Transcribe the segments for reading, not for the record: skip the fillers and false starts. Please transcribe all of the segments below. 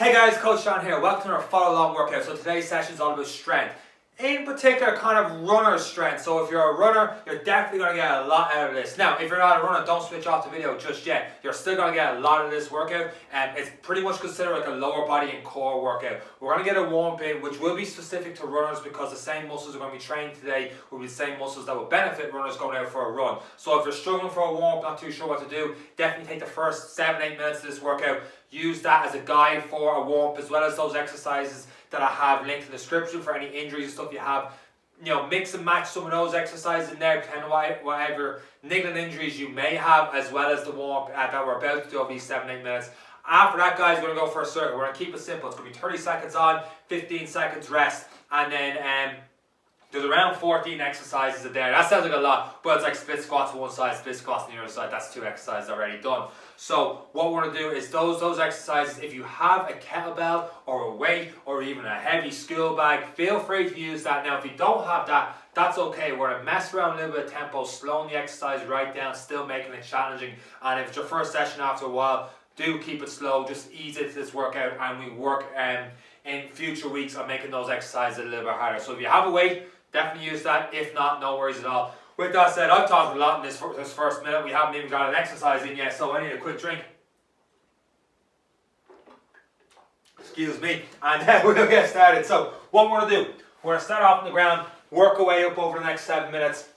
Hey guys, Coach Sean here. Welcome to our follow along workout. So today's session is all about strength. In particular, kind of runner strength. So if you're a runner, you're definitely going to get a lot out of this. Now, if you're not a runner, don't switch off the video just yet. You're still going to get a lot of this workout, and it's pretty much considered like a lower body and core workout. We're going to get a warm-up in, which will be specific to runners because the same muscles are going to be trained today will be the same muscles that will benefit runners going out for a run. So if you're struggling for a warm-up, not too sure what to do, definitely take the first 7-8 minutes of this workout. Use that as a guide for a warm-up, as well as those exercises that I have linked in the description for any injuries and stuff you have. You know, mix and match some of those exercises in there, depending on whatever niggling injuries you may have, as well as the warm-up that we're about to do over these 7-8 minutes. After that, guys, we're going to go for a circuit. We're going to keep it simple. It's going to be 30 seconds on, 15 seconds rest, and then there's around 14 exercises in there. That sounds like a lot, but it's like split squats on one side, split squats on the other side. That's 2 exercises already done. So what we're going to do is those exercises, if you have a kettlebell or a weight or even a heavy school bag, feel free to use that. Now, if you don't have that, that's okay. We're going to mess around a little bit of tempo, slowing the exercise right down, still making it challenging. And if it's your first session after a while, do keep it slow, just ease into this workout, and we work in future weeks on making those exercises a little bit harder. So if you have a weight, definitely use that. If not, no worries at all. With that said, I've talked a lot in this first minute. We haven't even got an exercise in yet, so I need a quick drink. Excuse me. And then we'll get started. So what we're going to do, we're going to start off on the ground, work our way up over the next 7 minutes.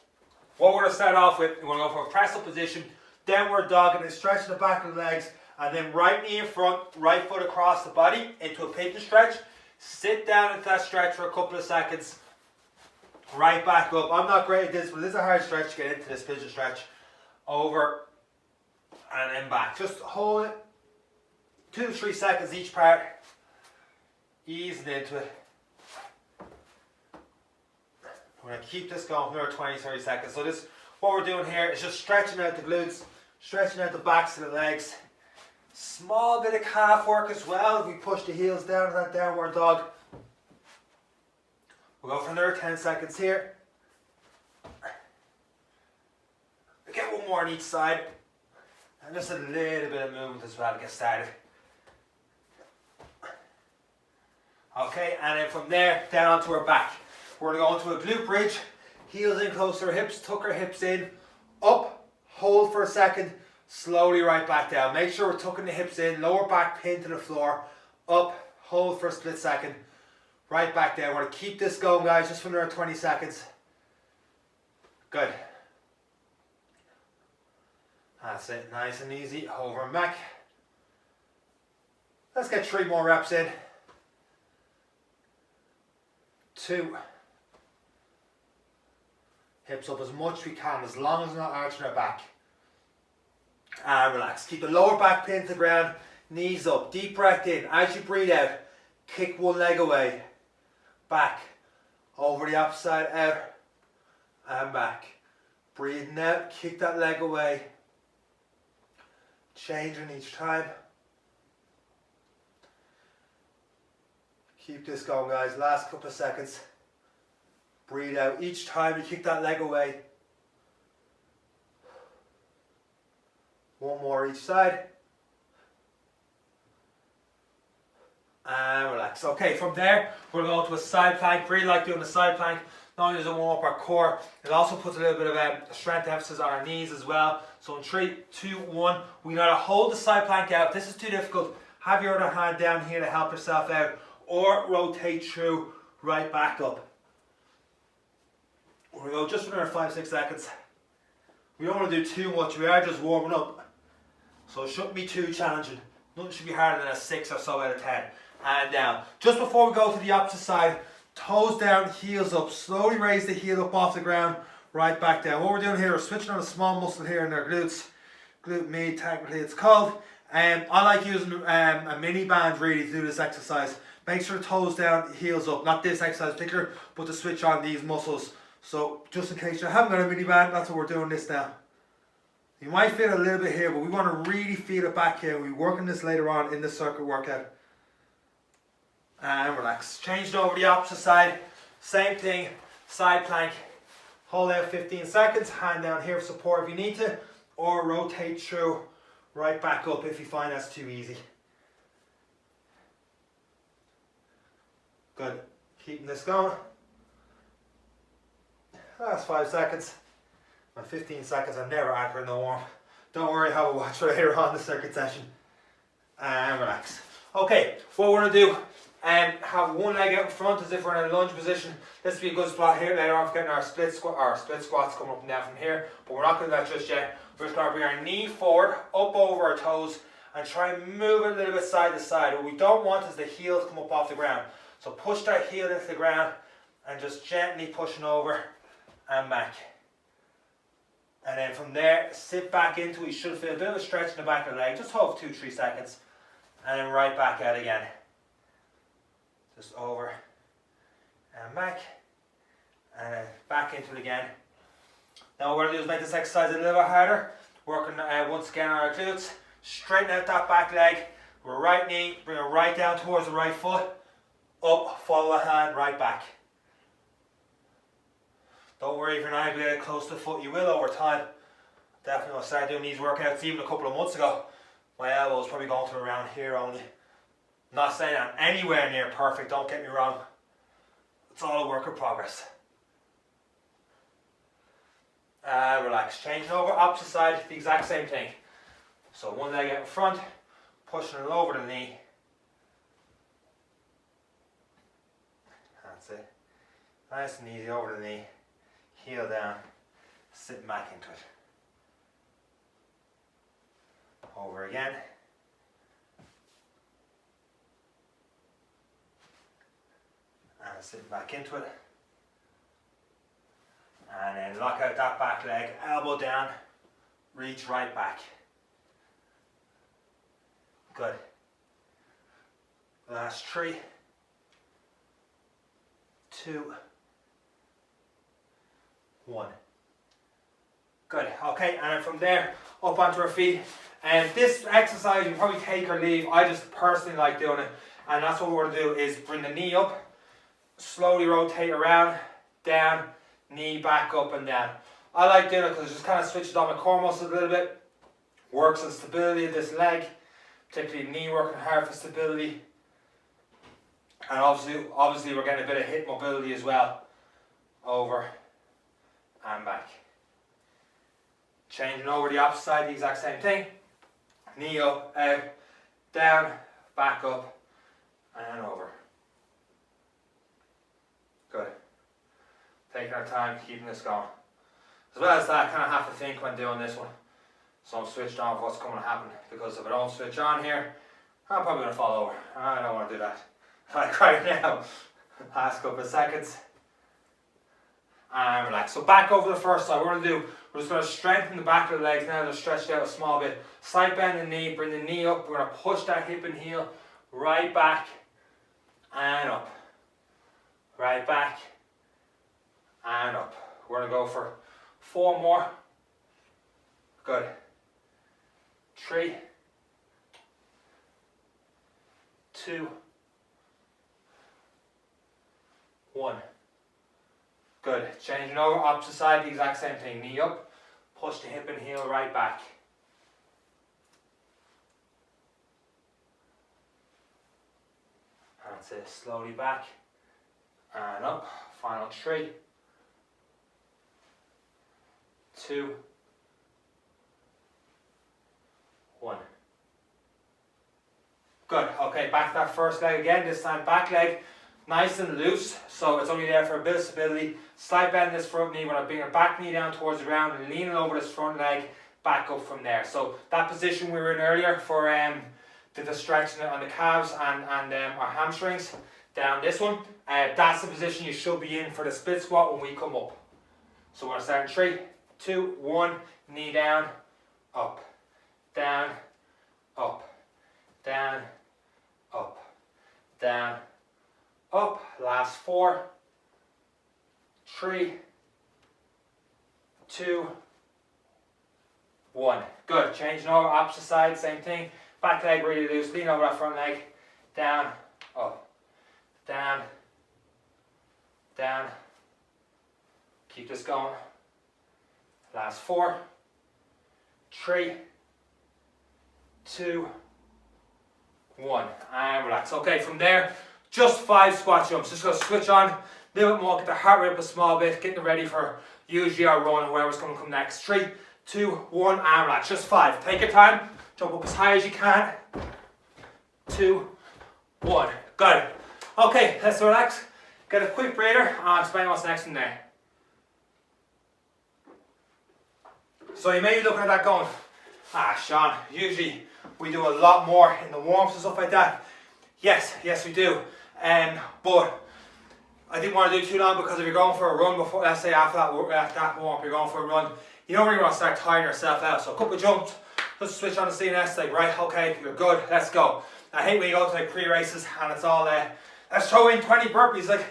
What we're going to start off with, we're going to go for a press up position, downward dog, and then stretch the back of the legs, and then right knee in front, right foot across the body into a pigeon stretch. Sit down into that stretch for a couple of seconds. Right back up. I'm not great at this, but this is a hard stretch to get into this pigeon stretch. Over and then back. Just hold it 2 to 3 seconds each part. Easing into it. We're going to keep this going for another 20-30 seconds. So this, what we're doing here is just stretching out the glutes, stretching out the backs of the legs. Small bit of calf work as well. If we push the heels down to that downward dog. We'll go for another 10 seconds here. Get one more on each side. And just a little bit of movement as well to get started. Okay, and then from there, down onto our back. We're going to go into a glute bridge. Heels in close to our hips, tuck our hips in. Up, hold for a second, slowly right back down. Make sure we're tucking the hips in, lower back pinned to the floor. Up, hold for a split second. Right back down. We're going to keep this going, guys, just for another 20 seconds. Good. That's it. Nice and easy. Over and back. Let's get 3 more reps in. 2. Hips up as much as we can, as long as we're not arching our back. And relax. Keep the lower back pinned to the ground. Knees up. Deep breath in. As you breathe out, kick one leg away. Back, over the opposite side, out, and back. Breathing out, kick that leg away. Changing each time. Keep this going, guys. Last couple of seconds. Breathe out each time you kick that leg away. One more each side. And relax. Okay, from there, we're going to a side plank. Really like doing the side plank. Not only does it warm up our core, it also puts a little bit of strength emphasis on our knees as well. So in 3, 2, 1, we gotta hold the side plank out. If this is too difficult, have your other hand down here to help yourself out, or rotate through right back up. We're going to go just for another 5-6 seconds. We don't want to do too much. We are just warming up, so it shouldn't be too challenging. Nothing should be harder than a 6 or so out of 10. And down. Just before we go to the opposite side, toes down, heels up. Slowly raise the heel up off the ground, right back down. What we're doing here is switching on a small muscle here in our glutes. Glute med, technically it's called. I like using a mini band really to do this exercise. Make sure toes down, heels up. Not this exercise in particular, but to switch on these muscles. So just in case you haven't got a mini band, that's what we're doing this now. You might feel a little bit here, but we want to really feel it back here. We'll be working this later on in the circuit workout. And relax. Changed over the opposite side. Same thing. Side plank. Hold out 15 seconds. Hand down here for support if you need to. Or rotate through right back up if you find that's too easy. Good. Keeping this going. Last 5 seconds. And 15 seconds, I'm never accurate no more. Don't worry, have a watch later on the circuit session. And relax. Okay, what we're going to do, have one leg out in front as if we're in a lunge position. This will be a good spot here later on for getting our split squats coming up and down from here. But we're not going to do that just yet. We're just going to bring our knee forward, up over our toes, and try and move it a little bit side to side. What we don't want is the heel to come up off the ground. So push that heel into the ground and just gently pushing over and back. And then from there, sit back into it. You should feel a bit of a stretch in the back of the leg. Just hold 2-3 seconds. And then right back out again. Just over and back. And then back into it again. Now what we're going to do is make this exercise a little bit harder. Working once again on our glutes. Straighten out that back leg. Right knee, bring it right down towards the right foot. Up, follow the hand, right back. Don't worry if you're not able to get close to the foot, you will over time. Definitely when I started doing these workouts even a couple of months ago, my elbow was probably going to around here only. Not saying I'm anywhere near perfect, don't get me wrong. It's all a work in progress. Relax. Changing over, opposite side, the exact same thing. So one leg out in front, pushing it over the knee. That's it. Nice and easy over the knee. Heel down, sitting back into it. Over again. And sitting back into it. And then lock out that back leg, elbow down, reach right back. Good. Last 3, 2, 1. Good. Okay, and then from there up onto our feet. And this exercise you probably take or leave. I just personally like doing it, and that's what we're going to do is bring the knee up, slowly rotate around, down, knee back up and down. I like doing it because it just kind of switches on my core muscles a little bit, works on stability of this leg, particularly knee working hard for stability, and obviously we're getting a bit of hip mobility as well. Over and back. Changing over the opposite side, the exact same thing. Knee up, out, down, back up, and over. Good. Taking our time, keeping this going. As well as that, I kind of have to think when doing this one. So I'm switched on for what's coming to happen. Because if I don't switch on here, I'm probably going to fall over. I don't want to do that. Like right now. Last couple of seconds. And relax. So back over the first side. What we're going to do, we're just going to strengthen the back of the legs now. Just stretch it out a small bit. Side bend the knee, bring the knee up. We're going to push that hip and heel right back and up. Right back and up. We're going to go for 4 more. Good. 3, 2, 1. Good. Changing over, opposite side, the exact same thing. Knee up, push the hip and heel right back. That's it. Slowly back and up. Final 3, 2, 1. Good. Okay, back to that first leg again. This time back leg nice and loose, so it's only there for a bit of stability. Slight bend this front knee when I bring our back knee down towards the ground and leaning over this front leg, back up from there. So that position we were in earlier for the stretching on the calves and our hamstrings, down this one, that's the position you should be in for the split squat when we come up. So we're going to start in 3, 2, 1, knee down, up, down, up, down, up, down, up. Last 4, 3, 2, 1. Good. Changing over, opposite side, same thing. Back leg really loose. Lean over that front leg. Down, up, down, down. Keep this going. Last 4, 3, 2, 1. And relax. Okay, from there, Just 5 squat jumps. Just gonna switch on a little bit more, get the heart rate up a small bit, getting ready for usually our run or whatever's gonna come next. 3, 2, 1, arm relax. Just 5. Take your time. Jump up as high as you can. 2, 1. Good. Okay, let's relax. Get a quick breather. I'll explain what's next in there. So you may be looking at that going, Sean, usually we do a lot more in the warm-ups and stuff like that. Yes, we do. But I didn't want to do too long because if you're going for a run before, let's say after that warm-up, you're going for a run, you don't really want to start tiring yourself out. So a couple of jumps, just switch on the CNS, like, right, okay, you're good, let's go. I hate when you go to like pre-races and it's all, let's throw in 20 burpees. Like,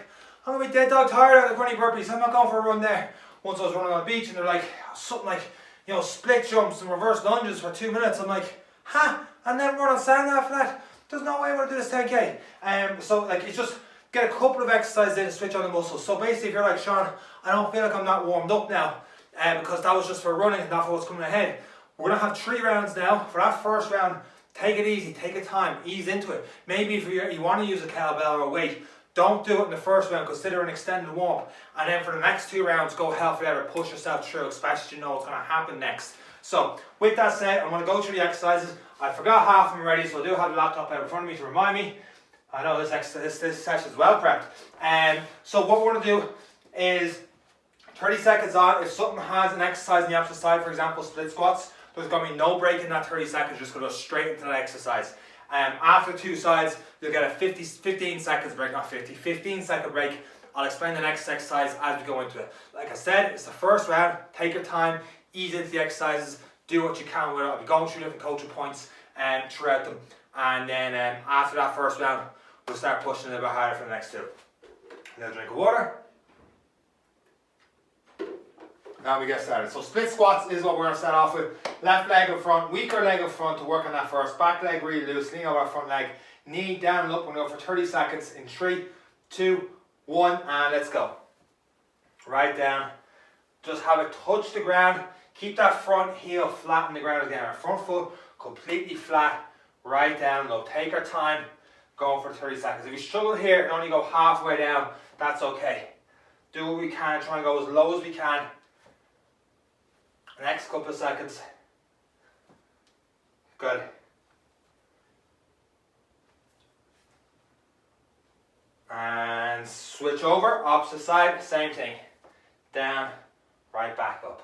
I'm going to be dead dog tired out of the 20 burpees. I'm not going for a run there. Once I was running on the beach and they're like, something like, you know, split jumps and reverse lunges for 2 minutes. I'm like, and then run on sand after that? There's no way I'm going to do this 10k. So like, it's just get a couple of exercises in and switch on the muscles. So basically if you're like, Sean, I don't feel like I'm not warmed up now because that was just for running and not for what's coming ahead. We're going to have 3 rounds now. For that first round, take it easy, take your time, ease into it. Maybe if you want to use a kettlebell or a weight, don't do it in the first round, consider an extended warm. And then for the next 2 rounds, go hell for leather, push yourself through, especially you know what's going to happen next. So with that said, I'm going to go through the exercises. I forgot half of them already, so I do have the laptop out in front of me to remind me. I know this session is well prepped. So what we're going to do is 30 seconds on. If something has an exercise on the opposite side, for example split squats, there's going to be no break in that 30 seconds, just going to go straight into that exercise. After 2 sides, you'll get a 15 seconds break, not 50, 15 second break. I'll explain the next exercise as we go into it. Like I said, it's the first round, take your time, ease into the exercises, do what you can with it. I'll be going through different coaching points throughout them. And then after that first round, we'll start pushing a little bit harder for the next 2. Another drink of water. Now we get started. So split squats is what we're going to start off with. Left leg up front, weaker leg up front to work on that first. Back leg really loose, lean over our front leg. Knee down and up, we're going to go for 30 seconds in 3, 2, 1, and let's go. Right down. Just have it touch the ground. Keep that front heel flat on the ground again. Our front foot completely flat. Right down low. Take our time. Going for 30 seconds. If you struggle here and only go halfway down, that's okay. Do what we can. Try and go as low as we can. Next couple of seconds. Good. And switch over, opposite side, same thing. Down, right back up.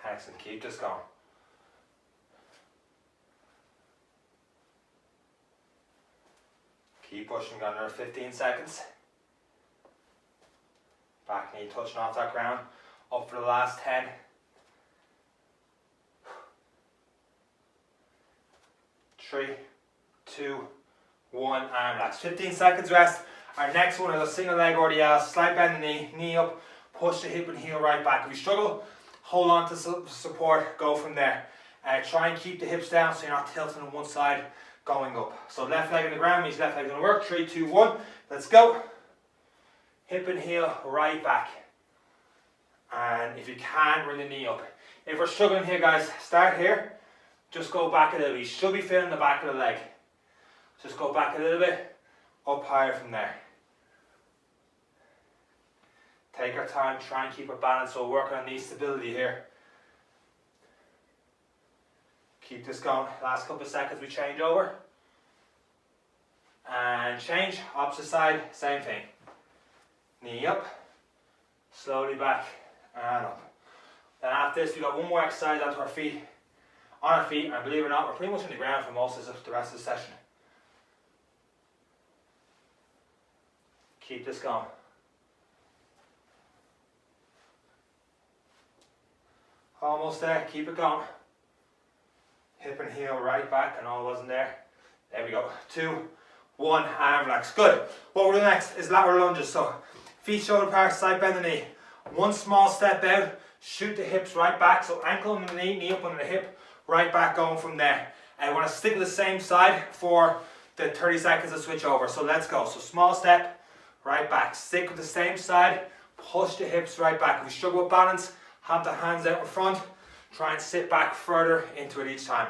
Excellent, keep this going. Keep pushing, got another 15 seconds. Back knee touching off that ground. Up for the last 10. 3, 2, 1, arm relax. 15 seconds rest. Our next one is a single leg RDL. Slight bend the knee, knee up, push the hip and heel right back. If you struggle, hold on to support, go from there. Try and keep the hips down so you're not tilting on one side, going up. So left leg on the ground means left leg is going to work. 3, 2, 1, let's go. Hip and heel right back. And if you can, bring the knee up. If we're struggling here, guys, start here. Just go back a little bit. You should be feeling the back of the leg. Just go back a little bit, up higher from there. Take our time, try and keep it balanced, so we're working on knee stability here. Keep this going. Last couple of seconds, we change over. And change, opposite side, same thing. Knee up, slowly back and up. Then after this, we got one more exercise onto our feet. On our feet, and believe it or not, we're pretty much on the ground for most of the rest of the session. Keep this going. Almost there, keep it going. Hip and heel right back, and all wasn't there. There we go. 2, 1, arm relax. Good. What we're doing next is lateral lunges. So feet shoulder apart, side bend the knee. One small step out, shoot the hips right back. So ankle under the knee, knee up under the hip, right back going from there. And we're going to stick with the same side for the 30 seconds to switch over. So let's go. So small step, right back. Stick with the same side, push the hips right back. If you struggle with balance, have the hands out in front. Try and sit back further into it each time.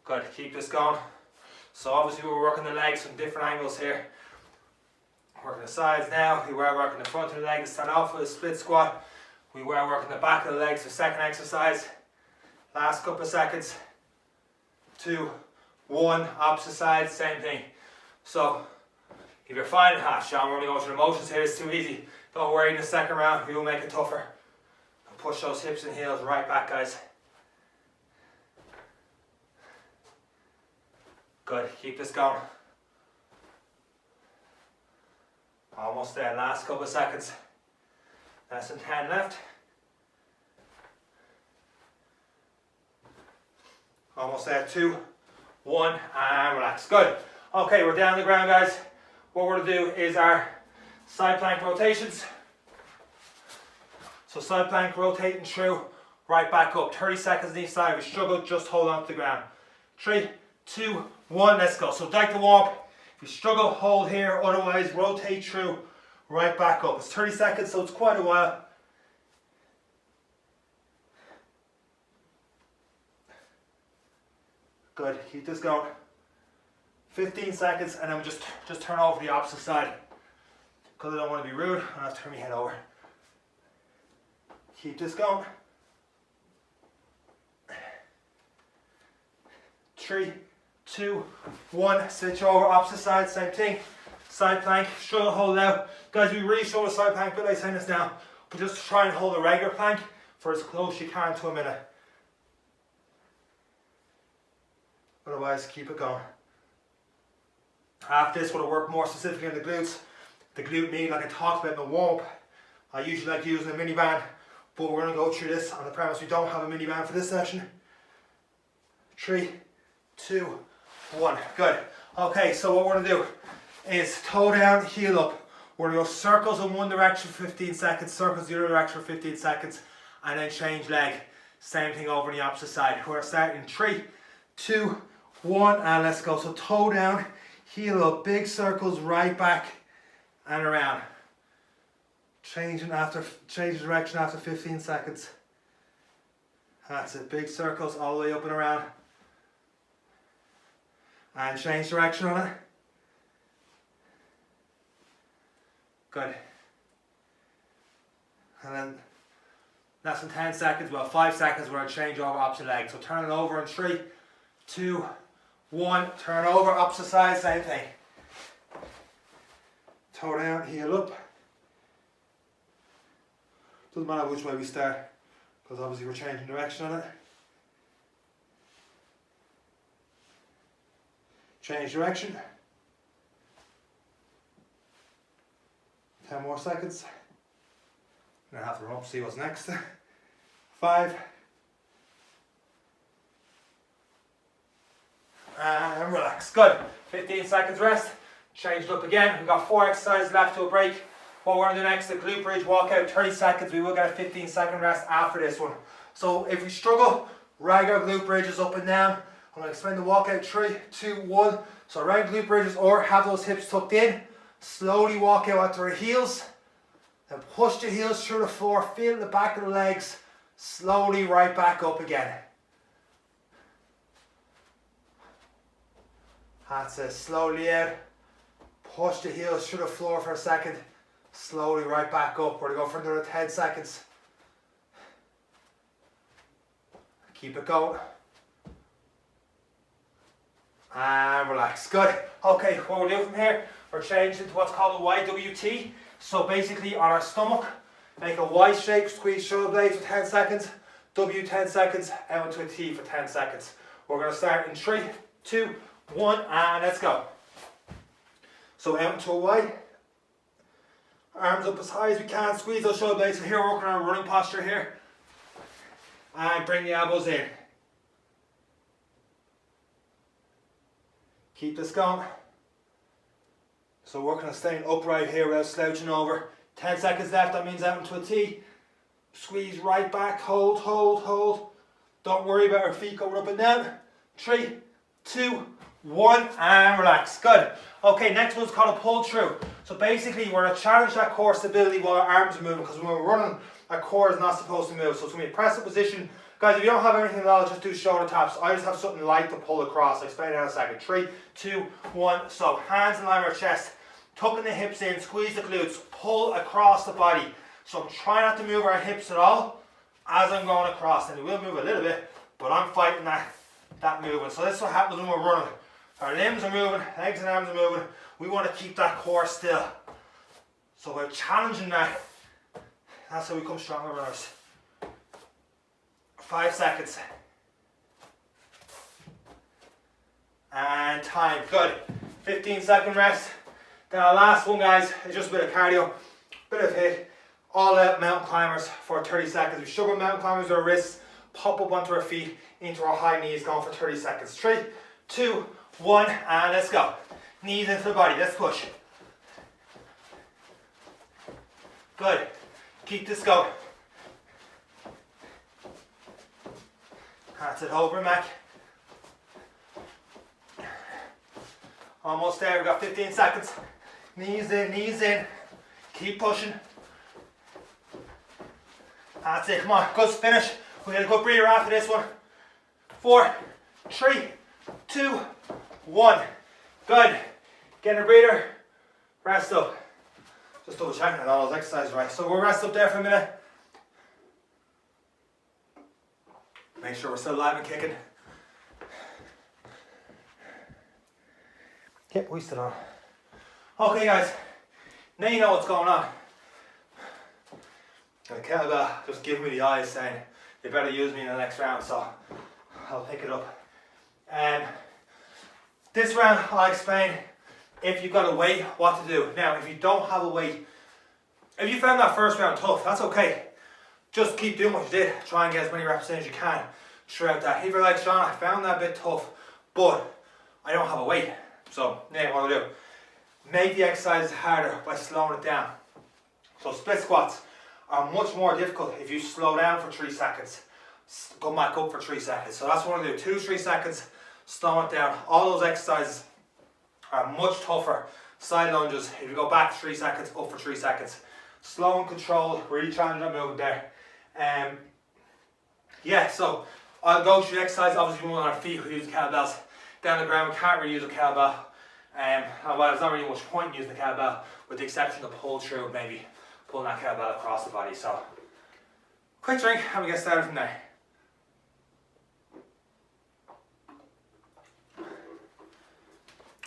Good, keep this going. So obviously we're working the legs from different angles here. Working the sides now. We were working the front of the leg to start off with a split squat. We were working the back of the legs for second exercise. Last couple of seconds. 2, 1, opposite side, same thing. So if you're finding, Sean, we're only going through the motions here, it's too easy. Don't worry, in the second round, we will make it tougher. Push those hips and heels right back, guys. Good, keep this going. Almost there, last couple of seconds. Less than 10 left. Almost there, 2, 1, and relax. Good. Okay, we're down the ground, guys. What we're going to do is our side plank rotations. So side plank rotating through, right back up. 30 seconds on each side. If you struggle, just hold on to the ground. 3, 2, 1, let's go. So like the warm up. If you struggle, hold here. Otherwise, rotate through, right back up. It's 30 seconds, so it's quite a while. Good, keep this going. 15 seconds, and then we just turn over the opposite side. Because I don't want to be rude, I have to turn my head over. Keep this going. 3, 2, 1, switch over, opposite side, same thing. Side plank, struggle, hold it out. Guys, we really struggle with side plank, but like saying this now, but just try and hold a regular plank for as close you can to a minute. Otherwise, keep it going. After this, we'll work more specifically on the glutes. The glute med, like I talked about in the warm up, I usually like using a mini band, but we're going to go through this on the premise we don't have a mini band for this session. 3, 2, 1. Good. Okay, so what we're going to do is toe down, heel up. We're going to go circles in one direction for 15 seconds, circles the other direction for 15 seconds, and then change leg. Same thing over on the opposite side. We're starting in 3, 2, 1, and let's go. So toe down, heel up, big circles right back and around. Change direction after 15 seconds. That's it, big circles all the way up and around. And change direction on it. Good. And then less than 10 seconds, well 5 seconds, we're going to change over opposite leg. So turn it over in 3, 2, 1, turn over, opposite side, same thing. Toe down, heel up. Doesn't matter which way we start, because obviously we're changing direction on it. Change direction. 10 more seconds. I'm gonna have to run up, see what's next. 5. And relax. Good. 15 seconds rest. Changed up again. We've got 4 exercises left to a break. What we're going to do next is a glute bridge walkout, 30 seconds. We will get a 15-second rest after this one. So if we struggle, regular glute bridges up and down. I'm going to explain the walkout. 3, 2, 1. So regular glute bridges, or have those hips tucked in. Slowly walk out onto our heels. Then push the heels through the floor. Feel the back of the legs. Slowly right back up again. That's it. Slowly out. Push the heels through the floor for a second. Slowly right back up. We're going to go for another 10 seconds. Keep it going. And relax. Good. Okay, what we'll do from here, we're changing to what's called a YWT. So basically on our stomach, make a Y shape, squeeze shoulder blades for 10 seconds. W 10 seconds, out into a T for 10 seconds. We're going to start in 3, 2, 1, and let's go. So out into a Y. Arms up as high as we can, squeeze those shoulder blades. So here we're working on a running posture here. And bring the elbows in. Keep this going. So working on staying upright here without slouching over. 10 seconds left, that means out into a T. Squeeze right back, hold, hold, hold. Don't worry about our feet going up and down. 3, 2, 1, and relax. Good. Okay, next one's called a pull through. So basically we're going to challenge that core stability while our arms are moving, because when we're running, our core is not supposed to move. So it's going to be a press up position, Guys, if you don't have anything at all, just do shoulder taps. I just have something light to pull across. I'll explain that in a second. 3, 2, 1. So hands in line with our chest, tucking the hips in, squeeze the glutes, pull across the body. So I'm trying not to move our hips at all as I'm going across. And we will move a little bit, but I'm fighting that movement. So this is what happens when we're running. Our limbs are moving, legs and arms are moving. We want to keep that core still. So we're challenging that. That's how we become stronger runners. 5 seconds. And time. Good. 15-second rest. Then our last one, guys, is just a bit of cardio, bit of HIIT. All out mountain climbers for 30 seconds. We shoulder mountain climbers with our wrists, pop up onto our feet, into our high knees, going for 30 seconds. 3, 2, 1, and let's go. Knees into the body. Let's push. Good. Keep this going. That's it, over and back. Almost there, we've got 15 seconds. Knees in, knees in. Keep pushing. That's it, come on, good finish. We get a good breather after this one. 4, 3, 2, 1. Good. Getting a breather. Rest up. Just double checking that all those exercises right. So we'll rest up there for a minute. Make sure we're still alive and kicking. Get wasted on. Okay guys, now you know what's going on. The kettlebell just giving me the eyes saying you better use me in the next round, so I'll pick it up. This round I'll explain if you've got a weight, what to do. Now if you don't have a weight, if you found that first round tough, that's okay. Just keep doing what you did. Try and get as many reps in as you can throughout that. If you're like, Sean, I found that a bit tough, but I don't have a weight. So now what I'll do, make the exercises harder by slowing it down. So split squats are much more difficult if you slow down for 3 seconds. Come back up for 3 seconds. So that's what I'll do, 2, 3 seconds, slow it down. All those exercises are much tougher. Side lunges, if you go back 3 seconds, up for 3 seconds. Slow and controlled, really challenge that movement there. Yeah, so I'll go through the exercise. Obviously, we on our feet, we use the kettlebells. Down the ground, we can't really use a kettlebell. Well, there's not really much point in using the kettlebell, with the exception of pull through, maybe pulling that kettlebell across the body. So, quick drink, and we get started from there.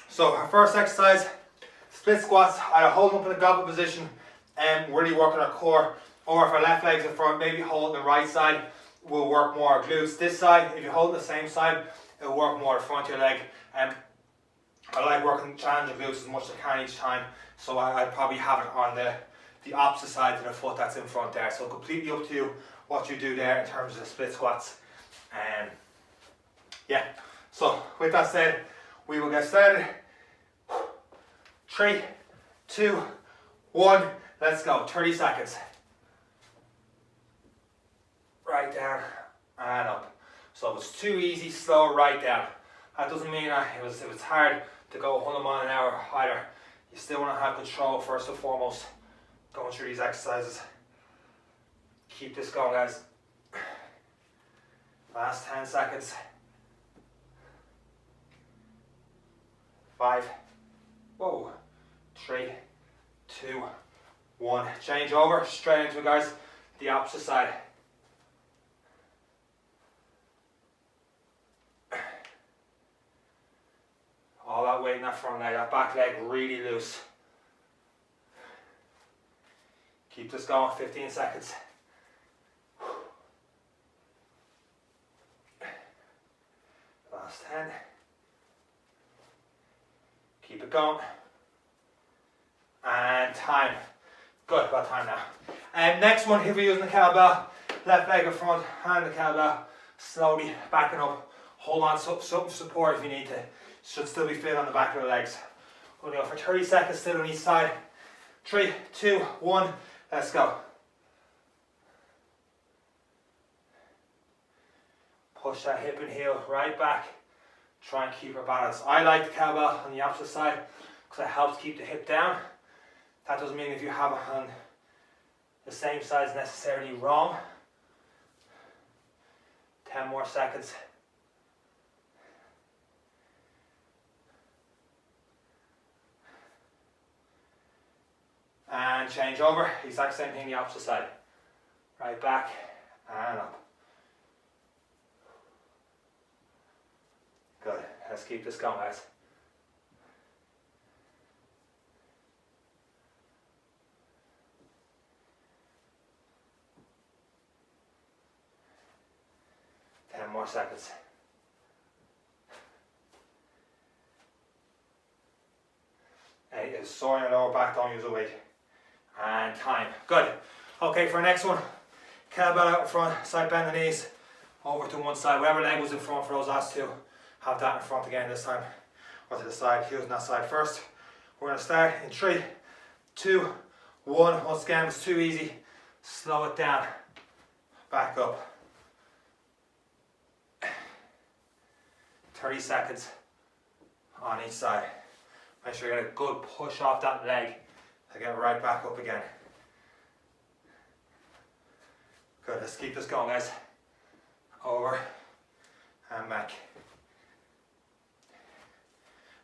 So, our first exercise, split squats. I hold them up in a goblet position and really working our core. Or if our left leg's in front, maybe holding the right side will work more our glutes. This side, if you hold the same side, it'll work more the front of your leg. I like working, challenging glutes as much as I can each time. So I'd probably have it on the opposite side to the foot that's in front there. So completely up to you what you do there in terms of the split squats. Yeah, so with that said, we will get started. 3, 2, 1, let's go. 30 seconds. Right down and up. So if it's too easy, slow right down. That doesn't mean it was hard to go 100 miles an hour either. You still want to have control first and foremost going through these exercises. Keep this going, guys. Last 10 seconds. 5, 3, 2, 1. Change over, straight into it, guys. The opposite side. All that weight in that front leg, that back leg really loose. Keep this going, 15 seconds. Last 10. Keep it going. And time. Good, got time now. And next one, if we're using the kettlebell, left leg in front, hand the kettlebell, slowly backing up. Hold on, some support if you need to. Should still be fit on the back of the legs. We'll go for 30 seconds, still on each side. 3, 2, 1, let's go. Push that hip and heel right back. Try and keep our balance. I like the kettlebell on the opposite side because it helps keep the hip down. That doesn't mean if you have it on the same side is necessarily wrong. 10 more seconds. And change over, exact same thing the opposite side. Right back and up. Good, let's keep this going, guys. More seconds. Eight is sore in your lower back, don't use a weight. And time. Good. Okay, for our next one, kettlebell out in front, side bend the knees, over to one side. Whatever leg was in front for those last two, have that in front again this time. Or to the side, using that side first. We're going to start in 3, 2, 1. Once again, it's too easy. Slow it down. Back up. 30 seconds on each side. Make sure you get a good push off that leg to get right back up again. Good, let's keep this going, guys. Over and back.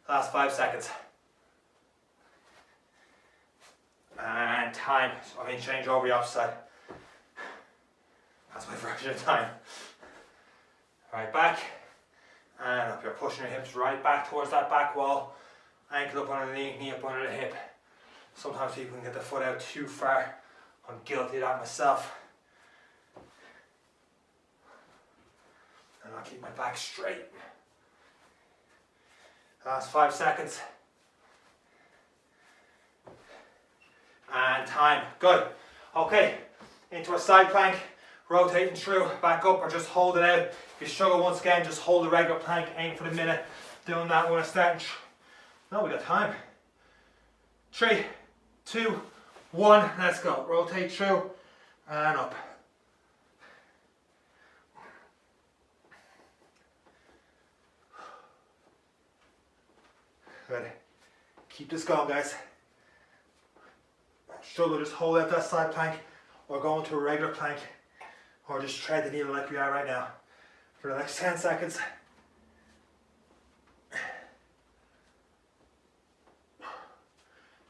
Last 5 seconds. And time. So change over the opposite side. That's my version of time. Right back. And up, you're pushing your hips right back towards that back wall. Ankle up under the knee, knee up under the hip. Sometimes people can get the foot out too far. I'm guilty of that myself. And I'll keep my back straight. Last 5 seconds. And time. Good. Okay, into a side plank. Rotating through, back up, or just hold it out. If you struggle once again, just hold the regular plank, aim for the minute. Doing that, we're going to start. No, we got time. 3, 2, 1, let's go. Rotate through and up. Good. Keep this going, guys. Struggle, just hold out that side plank or go into a regular plank. Or just tread the needle like we are right now for the next 10 seconds.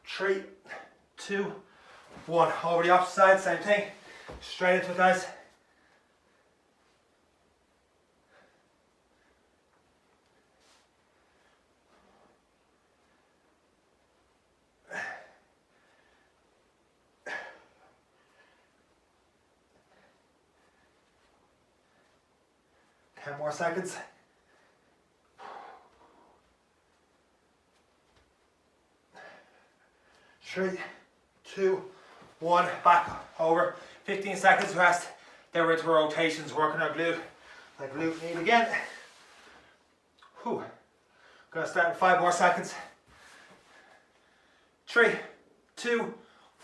3, 2, 1. Over the opposite side, same thing. Straight into it, guys. Ten more seconds. 3, 2, 1. Back over. 15 seconds rest. Then we're into rotations, working our glute. Like glute need again. Whew. Gonna start in 5 more seconds. 3, 2,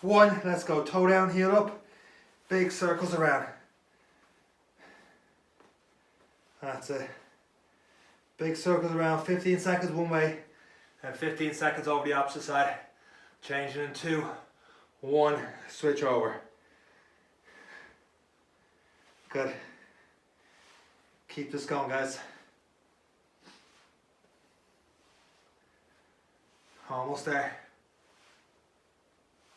1. Let's go. Toe down, heel up. Big circles around. That's it. Big circles around, 15 seconds one way and 15 seconds over the opposite side. Changing in 2, 1, switch over. Good. Keep this going, guys. Almost there.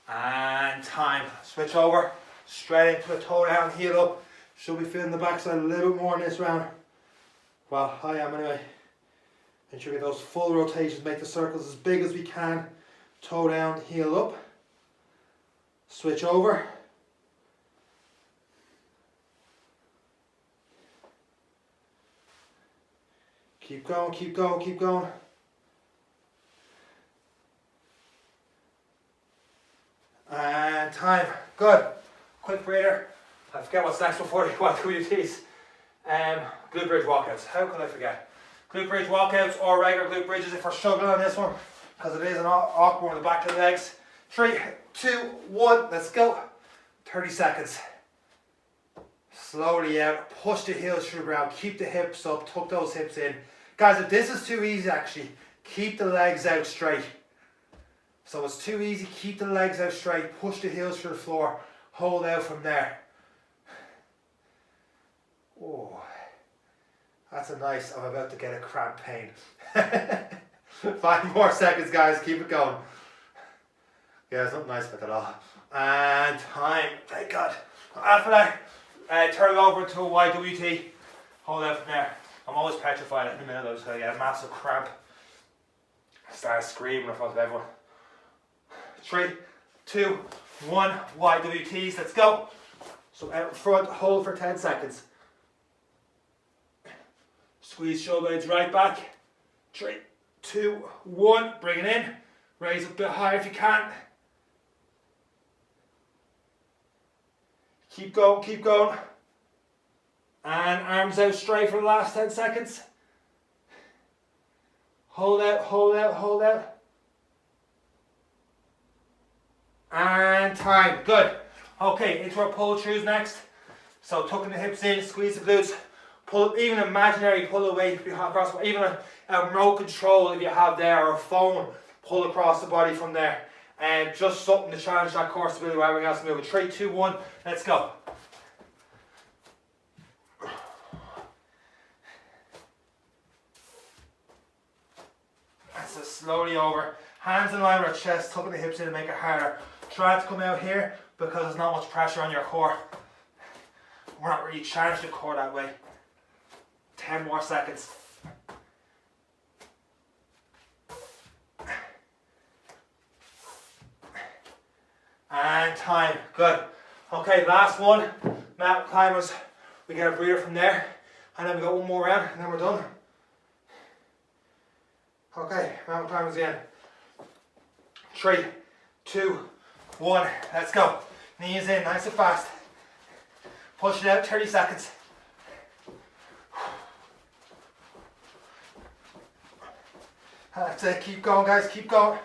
And time. Switch over. Straight into a toe down, heel up. Should be feeling the backside a little bit more in this round. Well, I am anyway. Ensure we get those full rotations, make the circles as big as we can. Toe down, heel up. Switch over. Keep going, keep going, keep going. And time. Good. Quick breather. I forget what's next before you want to do these. Glute bridge walkouts. How could I forget? Glute bridge walkouts or regular glute bridges if we're struggling on this one, because it is an awkward on the back of the legs. 3, 2, 1, let's go. 30 seconds. Slowly out, push the heels through the ground, keep the hips up, tuck those hips in. Guys, if this is too easy actually, keep the legs out straight. So it's too easy, keep the legs out straight, push the heels through the floor, hold out from there. Oh. That's a nice, I'm about to get a cramp pain. 5 more seconds, guys, keep it going. Yeah, there's nothing nice about that at all. And time, thank God. After that, turn it over to a YWT. Hold out from there. I'm always petrified in the middle of those, so I get a massive cramp. I start screaming in front of everyone. 3, 2, 1, YWTs, let's go. So out in front, hold for 10 seconds. Squeeze shoulder blades right back. 3, 2, 1, bring it in. Raise up a bit higher if you can. Keep going, keep going. And arms out straight for the last 10 seconds. Hold out, hold out, hold out. And time, good. Okay, into our pull throughs next. So tucking the hips in, squeeze the glutes. Pull, even imaginary pull away across, even a remote control if you have there, or a phone, pull across the body from there. And just something to challenge that core stability while everything else is moving. 3, 2, 1, let's go. So slowly over, hands in line with our chest, tucking the hips in to make it harder. Try to come out here because there's not much pressure on your core. We're not really challenging the core that way. 10 more seconds. And time, good. Okay, last one, mountain climbers. We get a breather from there, and then we got one more round, and then we're done. Okay, mountain climbers again. 3, 2, 1, let's go. Knees in, nice and fast. Push it out, 30 seconds. That's it, keep going guys, keep going.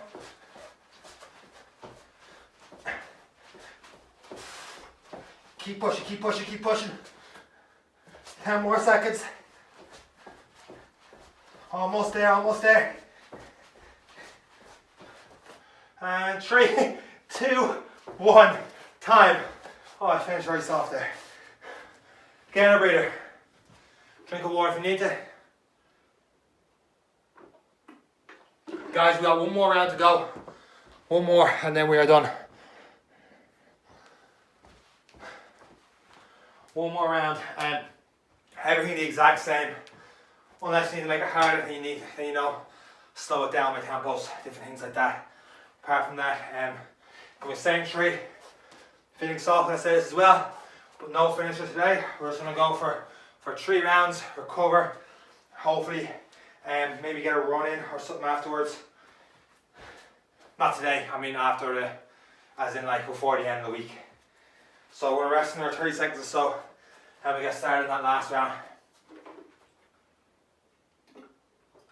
Keep pushing, keep pushing, keep pushing. 10 more seconds. Almost there, almost there. And 3, 2, 1, time. Oh, I finished very soft there. Get a breather. Drink of water if you need to. Guys, we got one more round to go. One more and then we are done. One more round and everything the exact same. Unless you need to make it harder, then you know, slow it down with tempos, different things like that. Apart from that, we're same 3. Feeling soft, let's say this as well. But no finisher today. We're just gonna go for 3 rounds, recover, hopefully, maybe get a run in or something afterwards. Not today, I mean after as in like before the end of the week. So we're resting our 30 seconds or so, and we get started in that last round.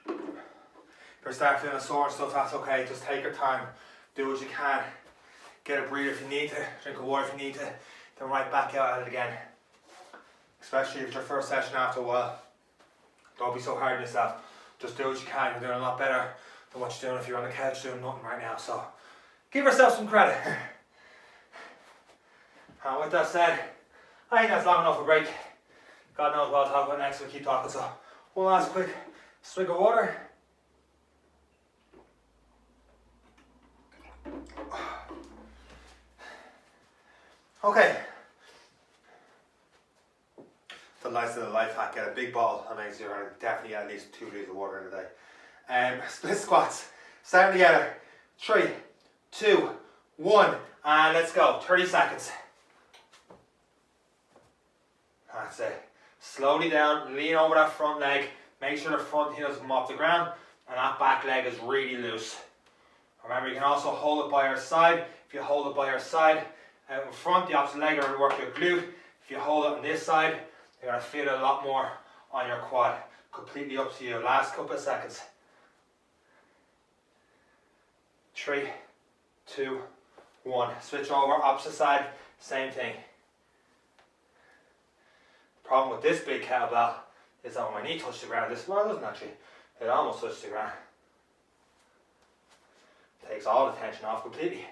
If you start feeling sore and stuff, that's okay. Just take your time, do what you can. Get a breather if you need to, drink of water if you need to, then right back out at it again. Especially if it's your first session after a while. Don't be so hard on yourself. Just do what you can. You're doing a lot better than what you're doing if you're on the couch doing nothing right now. So give yourself some credit. And with that said, I think that's long enough for a break. God knows what I'll talk about next, we'll keep talking. So one last quick swig of water. Okay. The nice little life hack, get a big bottle. That makes you definitely get at least 2 litres of water in a day. Split squats. Start together. 3, 2, 1, and let's go. 30 seconds. That's it. Slowly down, lean over that front leg. Make sure the front heel doesn't come off the ground and that back leg is really loose. Remember, you can also hold it by your side. If you hold it by your side, out in front, the opposite leg, you're going to work your glute. If you hold it on this side, you're going to feel it a lot more on your quad. Completely up to you. Last couple of seconds. 3, 2, 1. Switch over, opposite side, same thing. The problem with this big kettlebell is that when my knee touches the ground, this one doesn't actually. It almost touches the ground. Takes all the tension off completely.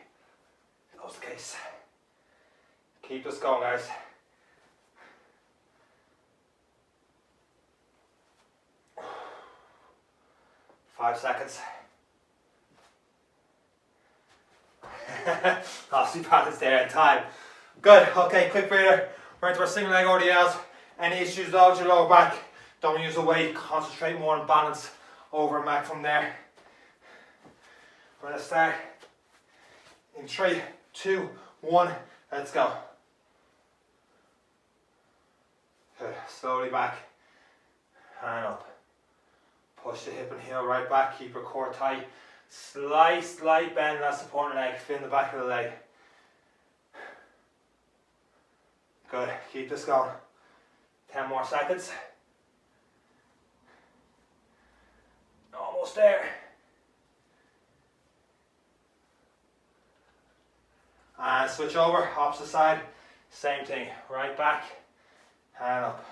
That was the case. Keep this going, guys. 5 seconds. Lost your balance there in time. Good, okay, quick breather. We're into our single leg RDLs. Any issues with your lower back, don't use the weight, concentrate more on balance over and back from there. We're gonna start in 3, 2, 1, let's go. Good, slowly back and up. Push the hip and heel right back, keep your core tight. Slight bend, that's supporting leg, fin the back of the leg. Good, keep this going. 10 more seconds. Almost there. And switch over, opposite side, same thing, right back and up.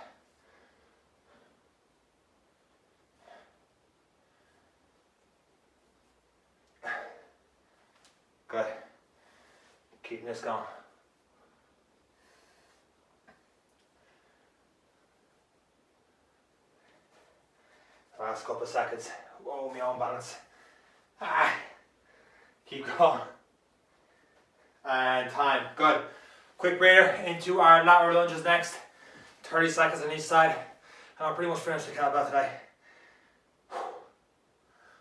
Good. Keeping this going. Last couple of seconds. Whoa, my own balance. Keep going. And time. Good. Quick breather into our lateral lunges next. 30 seconds on each side. And I'm pretty much finished the kettlebell today.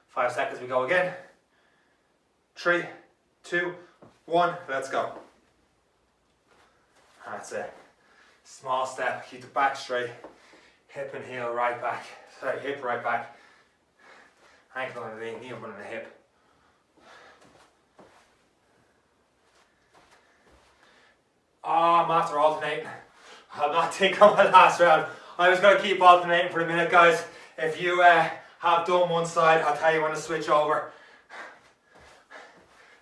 5 seconds, we go again. 3, 2, 1, let's go. That's it. Small step, keep the back straight. Hip and heel right back. Sorry, hip right back. Ankle on the knee, knee up on the hip. Oh, I'm after alternating. I'm not taking on my last round. I was going to keep alternating for a minute, guys. If you have done one side, I'll tell you when to switch over.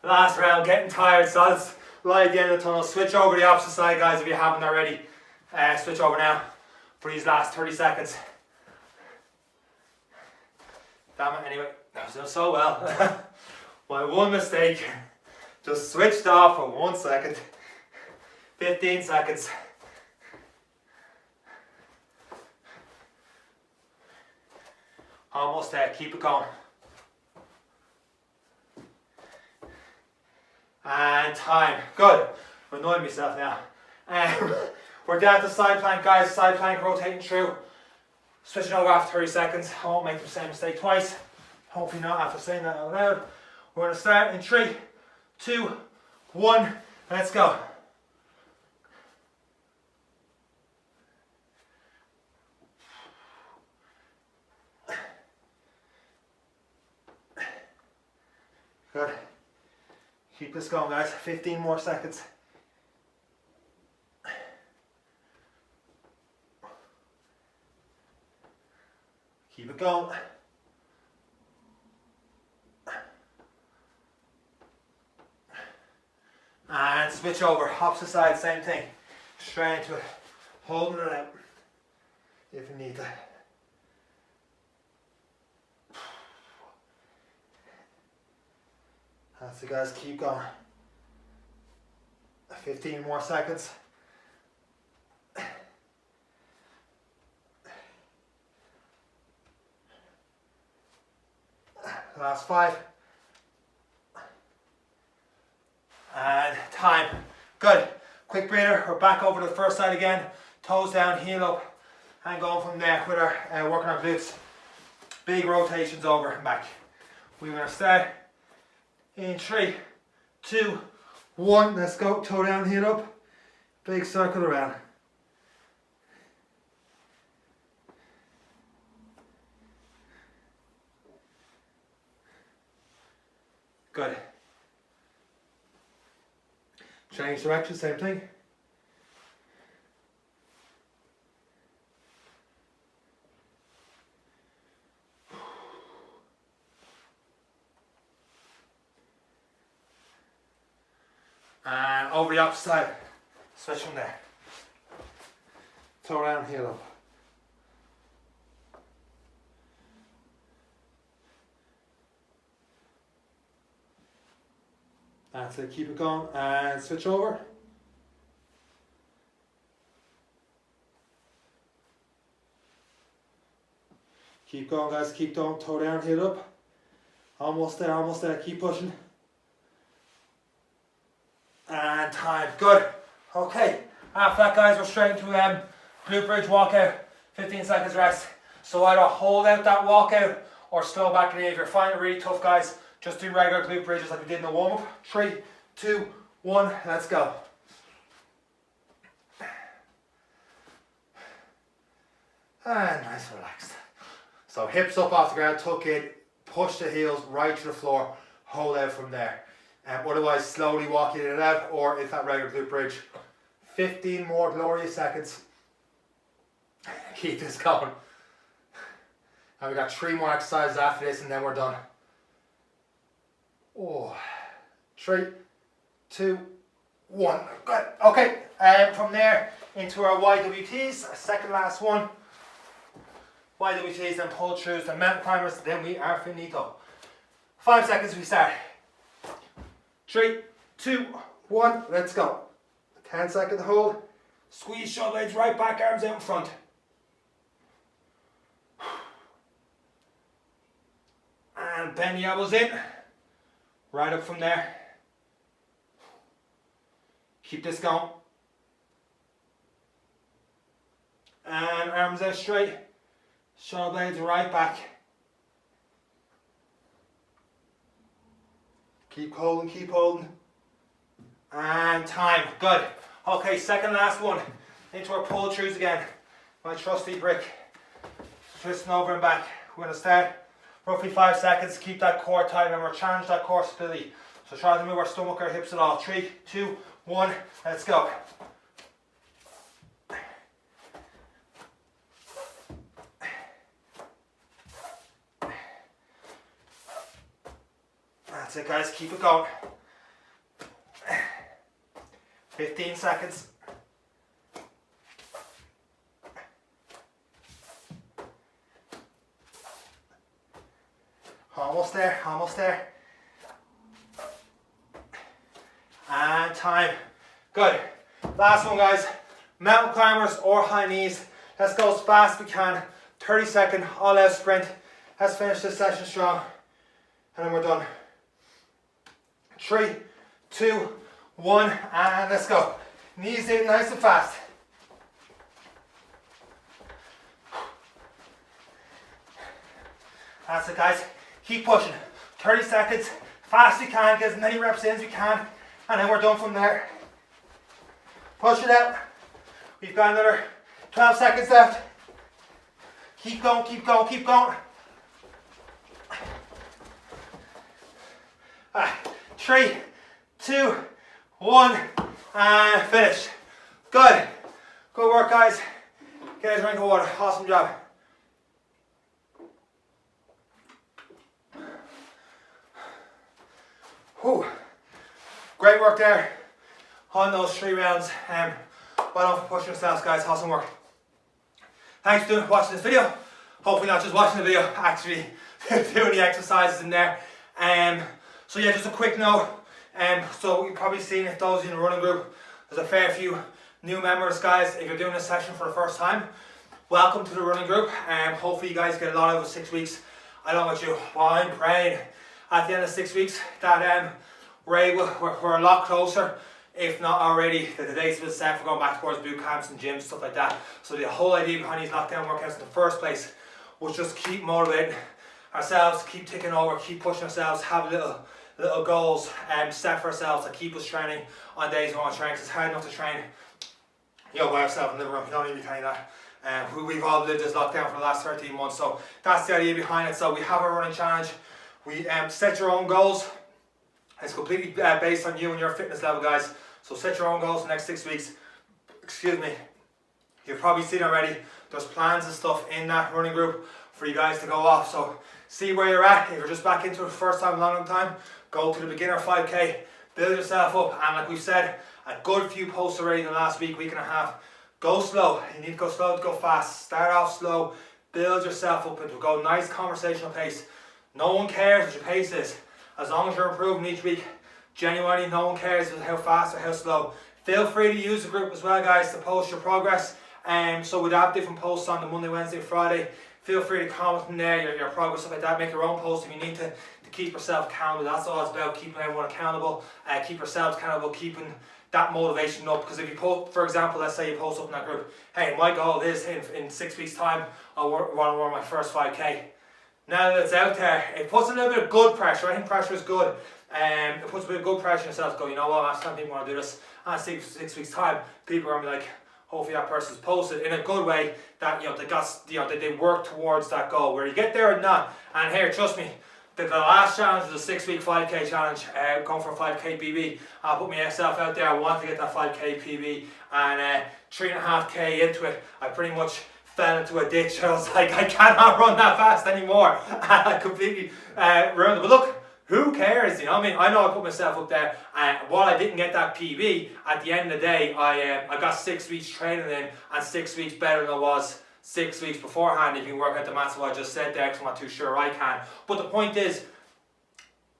Last round, getting tired, so let's light at the end of the tunnel. Switch over the opposite side, guys, if you haven't already. Switch over now for these last 30 seconds. Damn it, anyway, I was doing so well. My one mistake, just switched off for 1 second. 15 seconds. Almost there, keep it going. And time, good. I'm annoying myself now. We're down to side plank, guys. Side plank rotating through. Switching over after 30 seconds. I won't make the same mistake twice. Hopefully not after saying that out loud. We're going to start in 3, 2, 1. Let's go. Good. Keep this going, guys. 15 more seconds. Keep it going. And switch over. Opposite side, same thing. Straight into it. Holding it out if you need to. That's it, guys. Keep going. 15 more seconds. Last 5. And time. Good. Quick breather. We're back over to the first side again. Toes down, heel up. And going from there with our working our glutes. Big rotations over and back. We're going to start in 3, 2, 1. Let's go. Toe down, heel up. Big circle around. Good. Change direction, same thing. And over the opposite side. Switch from there. Toe down, heel up. That's it, keep it going and switch over. Keep going, guys, keep going, toe down, heel up. Almost there, keep pushing. And time, good. Okay, after that guys, we're straight into glute bridge walkout, 15 seconds rest. So either hold out that walkout or slow back in. If you're finding it really tough guys, just do regular glute bridges like we did in the warm up. 3, 2, 1, let's go. And nice and relaxed. So hips up off the ground, tuck in, push the heels right to the floor, hold out from there. Otherwise slowly walk in and out, or if that regular glute bridge. 15 more glorious seconds. Keep this going. And we got 3 more exercises after this and then we're done. Oh, 3, 2, 1. Good. Okay, from there into our YWTs, second last one. YWTs, then pull throughs, then mountain climbers, then we are finito. 5 seconds we start. 3, 2, 1, let's go. 10-second hold. Squeeze shoulder blades right back, arms out in front. And bend the elbows in. Right up from there. Keep this going. And arms out straight. Shoulder blades right back. Keep holding, keep holding. And time, good. Okay, second last one. Into our pull throughs again. My trusty brick. Twisting over and back. We're going to start roughly 5 seconds. Keep that core tight. Remember, challenge that core stability. So try to move our stomach or hips at all. 3, 2, 1, let's go. That's it guys, keep it going. 15 seconds. Almost there, almost there. And time. Good. Last one guys. Mountain climbers or high knees. Let's go as fast as we can. 30-second all out sprint. Let's finish this session strong. And then we're done. 3, 2, 1, and let's go. Knees in nice and fast. That's it guys. Keep pushing. 30 seconds. Fast as you can. Get as many reps in as you can. And then we're done from there. Push it out. We've got another 12 seconds left. Keep going, keep going, keep going. 3, 2, 1, and finish. Good. Good work, guys. Get a drink of water. Awesome job. Whew. Great work there on those 3 rounds. Well done for pushing yourselves, guys. Awesome work. Thanks for watching this video. Hopefully not just watching the video, actually doing the exercises in there. So yeah, just a quick note. So you've probably seen, if those in the running group, there's a fair few new members, guys. If you're doing this session for the first time, welcome to the running group. Hopefully you guys get a lot out of 6 weeks. I don't know about you, but I'm praying at the end of 6 weeks that we're a lot closer, if not already, that the dates have been set for going back towards boot camps and gyms, stuff like that. So the whole idea behind these lockdown workouts in the first place was just keep motivating ourselves, keep ticking over, keep pushing ourselves, have little goals set for ourselves to keep us training on days we want to train, because it's hard enough to train by ourselves in the living room. You don't need to be training that. We've all lived this lockdown for the last 13 months, so that's the idea behind it. So we have a running challenge. We set your own goals. It's completely based on you and your fitness level, guys. So set your own goals for the next 6 weeks. Excuse me. You've probably seen already, there's plans and stuff in that running group for you guys to go off. So see where you're at. If you're just back into it for the first time in a long time, go to the beginner 5K, build yourself up. And like we've said, a good few posts already in the last week and a half. Go slow. You need to go slow to go fast. Start off slow. Build yourself up into go nice conversational pace. No one cares what your pace is. As long as you're improving each week, genuinely no one cares how fast or how slow. Feel free to use the group as well, guys, to post your progress. So we'd have different posts on the Monday, Wednesday, Friday. Feel free to comment in there your progress, stuff like that. Make your own post if you need to to keep yourself accountable. That's all it's about, keeping everyone accountable, keep yourselves accountable, keeping that motivation up. Because if you post, for example, let's say you post up in that group, hey, my goal is in 6 weeks time, I want to run my first 5k. Now that it's out there, it puts a little bit of good pressure. I think pressure is good. It puts a bit of good pressure on yourself to go, you know what, last time people want to do this, and 6 weeks time, people are going to be like, hopefully that person's posted in a good way that, you know, they work towards that goal. Where you get there or not, and here, trust me, the last challenge was a 6 week 5k challenge, going for a 5k PB. I put myself out there, I wanted to get that 5k PB, and 3.5k into it, I pretty much fell into a ditch. I was like, I cannot run that fast anymore. And I completely ruined it. But look, who cares? You know what I mean? I know I put myself up there, and while I didn't get that PB, at the end of the day, I got 6 weeks training in, and 6 weeks better than I was 6 weeks beforehand. If you can work out the maths of what I just said there, because I'm not too sure I can. But the point is,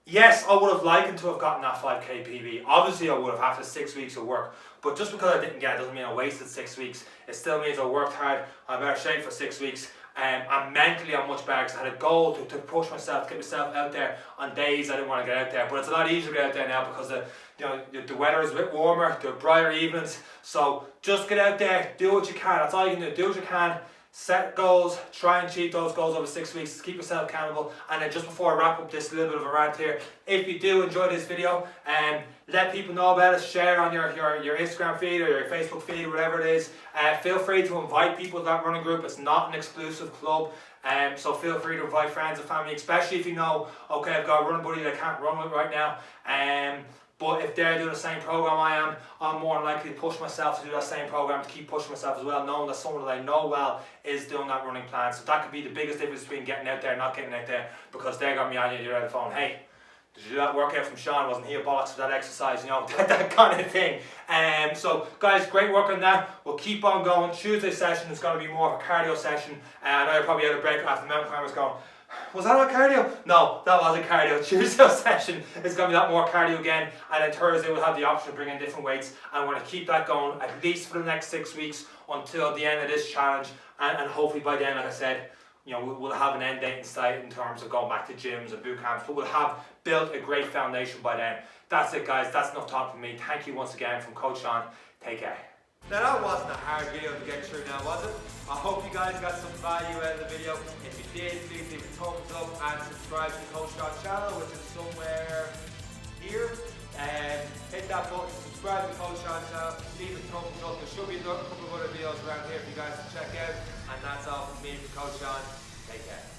yes, I would have liked to have gotten that 5k PB. Obviously, I would have after 6 weeks of work. But just because I didn't get it doesn't mean I wasted 6 weeks. It still means I worked hard. I'm in better shape for 6 weeks. And mentally I'm much better because I had a goal to push myself, to get myself out there on days I didn't want to get out there. But it's a lot easier to get out there now because the weather is a bit warmer, the brighter evenings. So just get out there, do what you can. That's all you can do. Do what you can. Set goals, try and achieve those goals over 6 weeks, keep yourself accountable. And then just before I wrap up this little bit of a rant here, if you do enjoy this video, let people know about it, share on your Instagram feed or your Facebook feed, whatever it is. Feel free to invite people to that running group. It's not an exclusive club. So feel free to invite friends and family, especially if you know, okay, I've got a running buddy that I can't run with right now. But if they're doing the same program I am, I'm more than likely to push myself to do that same program, to keep pushing myself as well, knowing that someone that I know well is doing that running plan. So that could be the biggest difference between getting out there and not getting out there, because they got me on the other phone. Hey, did you do that workout from Sean? Wasn't he a bollocks for that exercise? You know, that kind of thing. So guys, great work on that. We'll keep on going. Tuesday session is going to be more of a cardio session. I know you're probably out of break after the mountain climbers going, was that not cardio? No, that wasn't cardio. Tuesday session is going to be that more cardio again, and then Thursday we'll have the option to bring in different weights, and we're going to keep that going at least for the next 6 weeks until the end of this challenge, and hopefully by then, like I said, you know, we'll have an end date in sight in terms of going back to gyms and boot camps, but we'll have built a great foundation by then. That's it, guys. That's enough talk from me. Thank you once again from Coach Sean. Take care. Now that wasn't a hard video to get through now, was it? I hope you guys got some value out of the video. If you did, please leave a thumbs up and subscribe to Coach Sean's channel, which is somewhere here. Hit that button, subscribe to Coach Sean's channel, leave a thumbs up. There should be a couple of other videos around here for you guys to check out. And that's all from me, from Coach Sean. Take care.